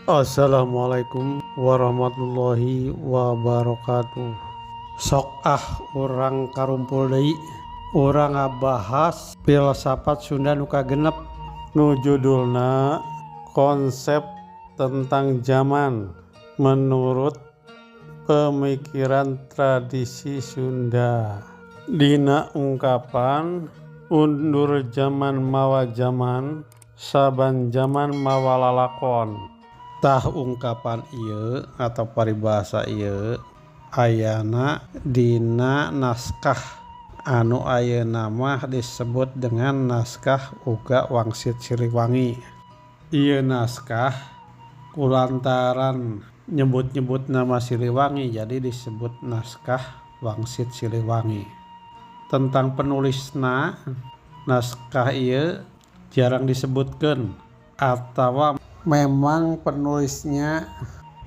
Assalamualaikum warahmatullahi wabarakatuh. Sok urang karumpul deui, urang ngabahas filsafat Sunda nu kagenep, nu judulna konsep tentang zaman menurut pemikiran tradisi Sunda. Dina ungkapan undur zaman mawa zaman, saban zaman mawa lalakon. Tah ungkapan ieu atau paribahasa ieu ayana dina naskah anu ayeuna mah disebut dengan naskah Uga Wangsit Siliwangi. Ieu naskah kulantaran nyebut-nyebut nama Siliwangi jadi disebut naskah Wangsit Siliwangi. Tentang penulisna naskah ieu jarang disebutkeun atawa memang penulisnya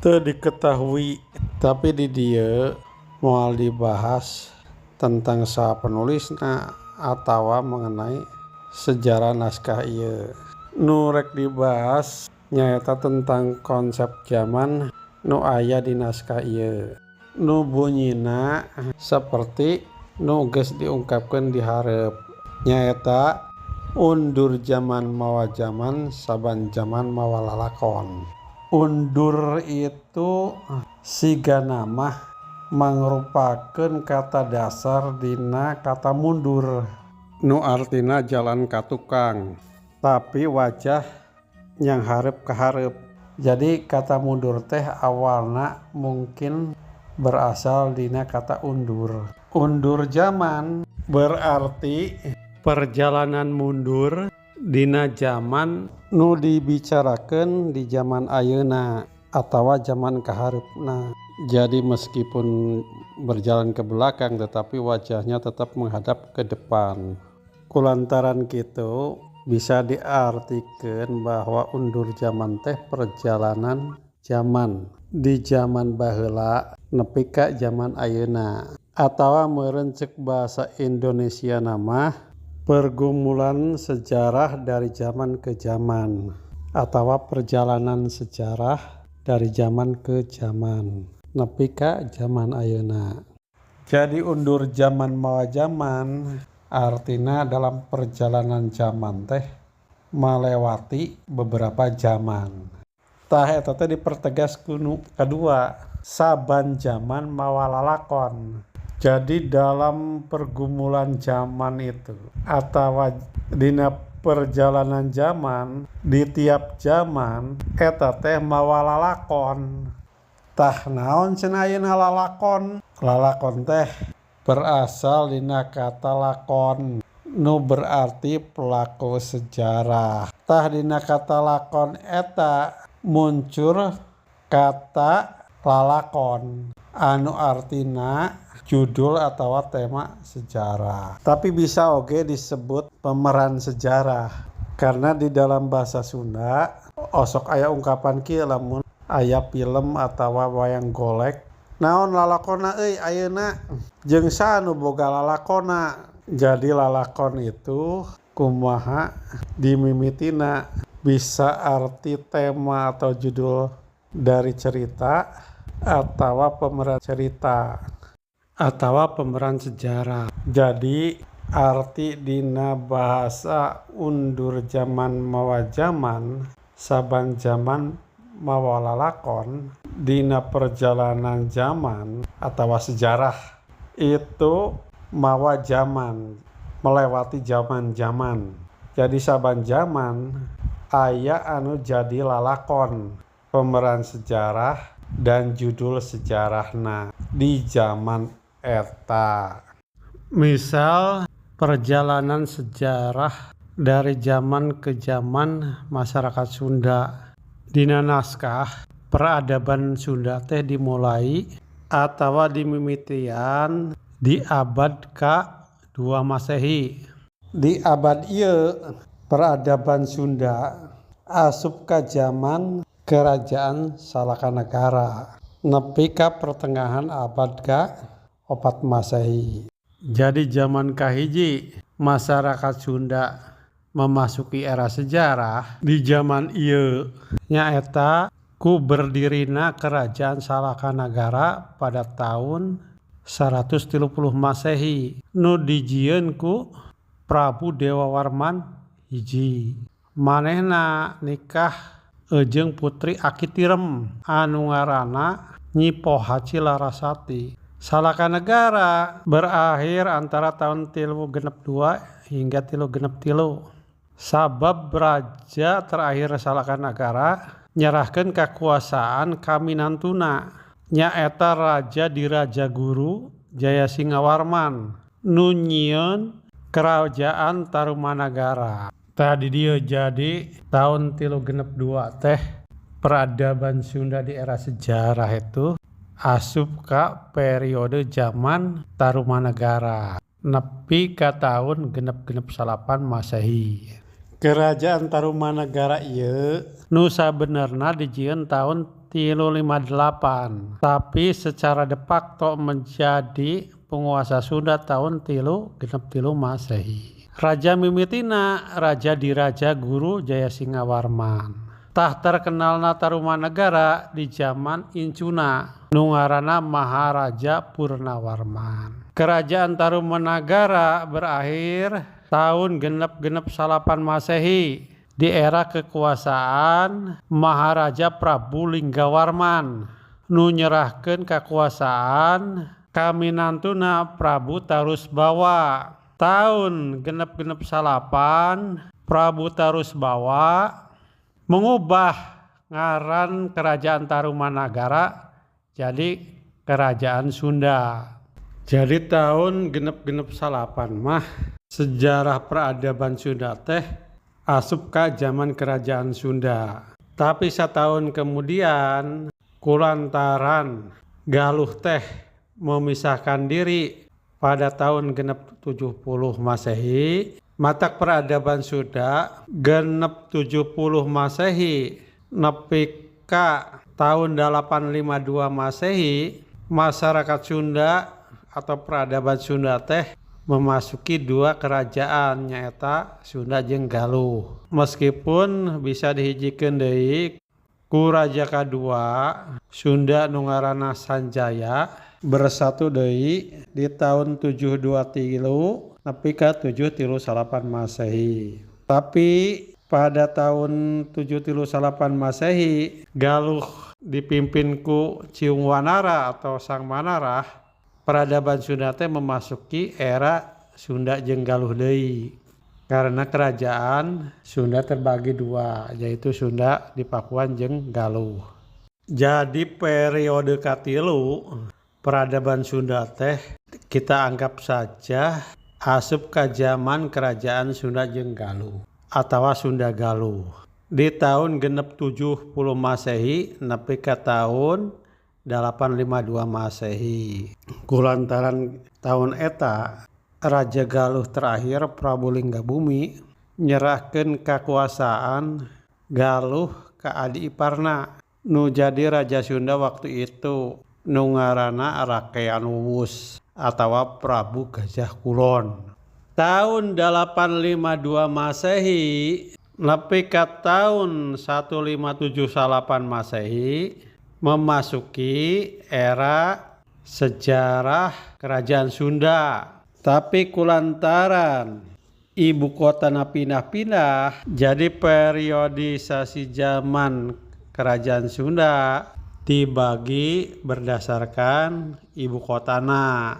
teu diketahui, tapi di dieu moal dibahas tentang saha penulisna atawa mengenai sejarah naskah ieu. Nu rek dibahas nyaeta tentang konsep zaman nu aya di naskah ieu. Nu bunyina saperti nu geus diungkapkeun di hareup, nyaeta undur zaman mawa zaman, saban zaman mawa lalakon. Undur itu siga nama mangrupakeun kata dasar dina kata mundur, nu artina jalan ka tukang, tapi wajah yang hareup ka hareup. Jadi kata mundur teh awalna mungkin berasal dina kata undur. Undur zaman berarti perjalanan mundur dina zaman nu dibicarakeun di zaman ayeuna atawa zaman kahareupna. Jadi meskipun berjalan ke belakang tetapi wajahnya tetap menghadap ke depan. Kulantaran kitu bisa diartikeun bahwa undur zaman teh perjalanan zaman di zaman baheula nepi ka zaman ayeuna, atawa meureun ceuk bahasa Indonesia nama pergumulan sejarah dari zaman ke zaman atau perjalanan sejarah dari zaman ke zaman nepi ka zaman ayeuna. Jadi undur zaman mawa zaman artina dalam perjalanan zaman teh melewati beberapa zaman. Tah eta teh dipertegas kuno kadua, saban zaman mawa lalakon. Jadi dalam pergumulan zaman itu atau dina perjalanan zaman di tiap zaman eta teh mawa lalakon. Tah naon cenah ayeuna lalakon? Lalakon teh berasal dina kata lakon nu berarti pelaku sejarah. Tah dina kata lakon eta muncul kata lalakon anu artina judul atau tema sejarah. Tapi bisa oge disebut pemeran sejarah karena di dalam bahasa Sunda osok aya ungkapan kieu lamun aya film atawa wayang golek, naon lalakonna euy ayeuna jeung sa nu boga lalakonna. Jadi lalakon itu kumaha dimimitina, bisa arti tema atau judul dari cerita atawa pemeran cerita atawa pemeran sejarah. Jadi arti dina bahasa undur zaman mawa zaman, saban zaman mawa lalakon dina perjalanan zaman atawa sejarah itu mawa zaman, melewati zaman-zaman. Jadi saban zaman aya anu jadi lalakon, pemeran sejarah dan judul sejarahna di zaman eta. Misal perjalanan sejarah dari zaman ke zaman masyarakat Sunda. Dina naskah peradaban Sunda teh dimulai atawa dimimitian di abad ka-2 Masehi. Di abad ieu peradaban Sunda asup ka zaman Kerajaan Salakanagara nepi ka pertengahan abad ka-4 Masehi. Jadi zaman kahiji masyarakat Sunda memasuki era sejarah di zaman ieu nyaeta ku berdirina kerajaan Salakanagara pada tahun 130 Masehi nu dijieun ku Prabu Dewawarman hiji. Manehna nikah jeung putri Akitirem anu ngaranna Nyi Pohaci Larasati. Salakanagara berakhir antara tahun 362 hingga 363. Sabab raja terakhir Salakanagara nyerahkeun kakuasaan ka minantuna nyaeta Raja Dirajaguru Jayasingawarman nu nyieun kerajaan Tarumanagara. Tadi dia jadi tahun 362 teh peradaban Sunda di era sejarah itu asup ka periode zaman Tarumanagara nepi ka tahun genep-genep 8 Masehi. Kerajaan Tarumanagara ieu nu sabenerna dijieun tahun 358 tapi secara de facto menjadi penguasa Sunda tahun 363 Masehi. Raja mimitina Raja Dirajaguru Jayasingawarman. Tah terkenalna Tarumanagara di zaman Incuna nu ngaranna Maharaja Purnawarman. Kerajaan Tarumanagara berakhir tahun genep-genep 8 Masehi di era kekuasaan Maharaja Prabu Linggawarman nu nyerahkeun kakuasaan ka minantuna Prabu Tarusbawa. Tahun genep-genep 8 Prabu Tarusbawa mengubah ngaran kerajaan Tarumanagara jadi kerajaan Sunda. Jadi tahun genep-genep 8 mah sejarah peradaban Sunda teh asup ka zaman kerajaan Sunda. Tapi satahun kemudian kulantaran Galuh teh memisahkan diri pada tahun genep 70 Masehi, matak peradaban Sunda genep 70 Masehi nepi ka tahun 852 Masehi, masyarakat Sunda atau peradaban Sunda teh memasuki dua kerajaan nyaeta Sunda jeung Galuh. Meskipun bisa dihijikeun deui ku raja kadua Sunda nu ngaranna Sanjaya bersatu deui di tahun 723 nepi ka 738 Masehi. Tapi pada tahun 738 Masehi Galuh dipimpin ku Ciung Wanara atau Sang Manarah. Peradaban Sunda teh memasuki era Sunda jeung Galuh deui. Karena kerajaan Sunda terbagi dua, yaitu Sunda di Pakuan jeung Galuh. Jadi periode katilu peradaban Sunda teh kita anggap saja asup ka zaman kerajaan Sunda jeung Galuh atawa Sunda Galuh. Di tahun genep 70 Masehi nepi ka tahun 852 Masehi. Kulantaran tahun eta Raja Galuh terakhir Prabu Linggabumi nyerahkeun kakuasaan Galuh ka adi iparna nu jadi Raja Sunda waktu itu nu ngaranna Rakean Wuwus atawa Prabu Gajah Kulon. Tahun 852 Masehi nepi ka tahun 1578 Masehi memasuki era sejarah kerajaan Sunda. Tapi kulantaran ibu kotana pindah-pindah, jadi periodisasi zaman kerajaan Sunda dibagi berdasarkan ibu kotana.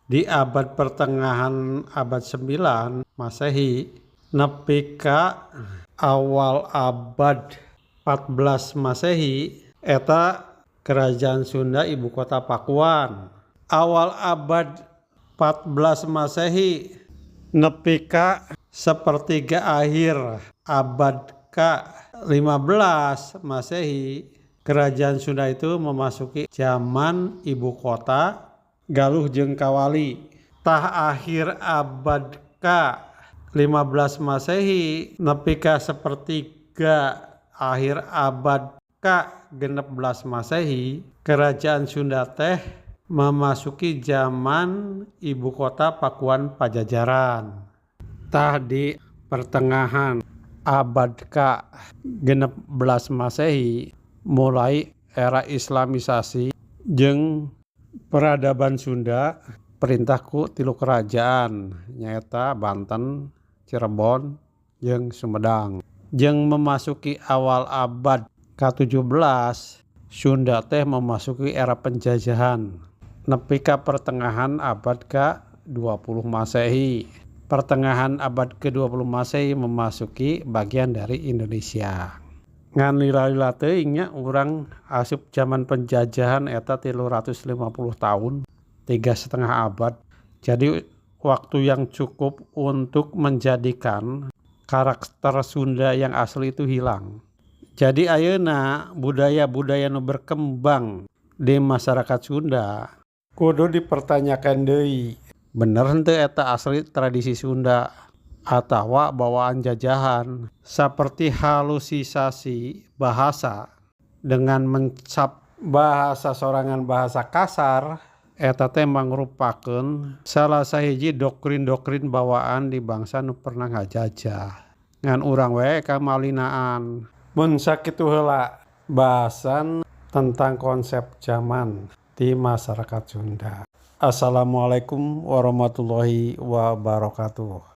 Di abad pertengahan abad 9 Masehi nepi ka awal abad 14 Masehi eta kerajaan Sunda ibu kota Pakuan. Awal abad 14 Masehi nepi ka sepertiga akhir abad ke-15 Masehi kerajaan Sunda itu memasuki zaman ibu kota Galuh jeung Kawali. Tah akhir abad ke-15 Masehi nepi ka sepertiga akhir abad ke-16 Masehi kerajaan Sunda teh memasuki zaman ibu kota Pakuan Pajajaran. Tah di pertengahan abad ke-16 Masehi mulai era Islamisasi jeung peradaban Sunda perintah ku tilu kerajaan nyaeta Banten, Cirebon, jeung Sumedang. Jeung memasuki awal abad ke-17 Sunda teh memasuki era penjajahan nepi ka pertengahan abad ke-20 Masehi. Pertengahan abad ke-20 Masehi memasuki bagian dari Indonesia. Ngan lila-lila teuing nya urang asup zaman penjajahan eta 350 tahun, 3,5 abad. Jadi waktu yang cukup untuk menjadikan karakter Sunda yang asli itu hilang. Jadi ayeuna budaya-budaya nu berkembang di masyarakat Sunda kudu dipertanyakan deui. Bener henteu eta asli tradisi Sunda atawa bawaan jajahan, seperti halusisasi bahasa dengan mencap bahasa sorangan bahasa kasar eta teh mangrupakeun salah sahiji doktrin-doktrin bawaan di bangsa nu pernah ngajajah. Ngan urang we kamalinaan. Mun sakitu heula bahasan tentang konsep zaman di masyarakat Sunda. Assalamualaikum warahmatullahi wabarakatuh.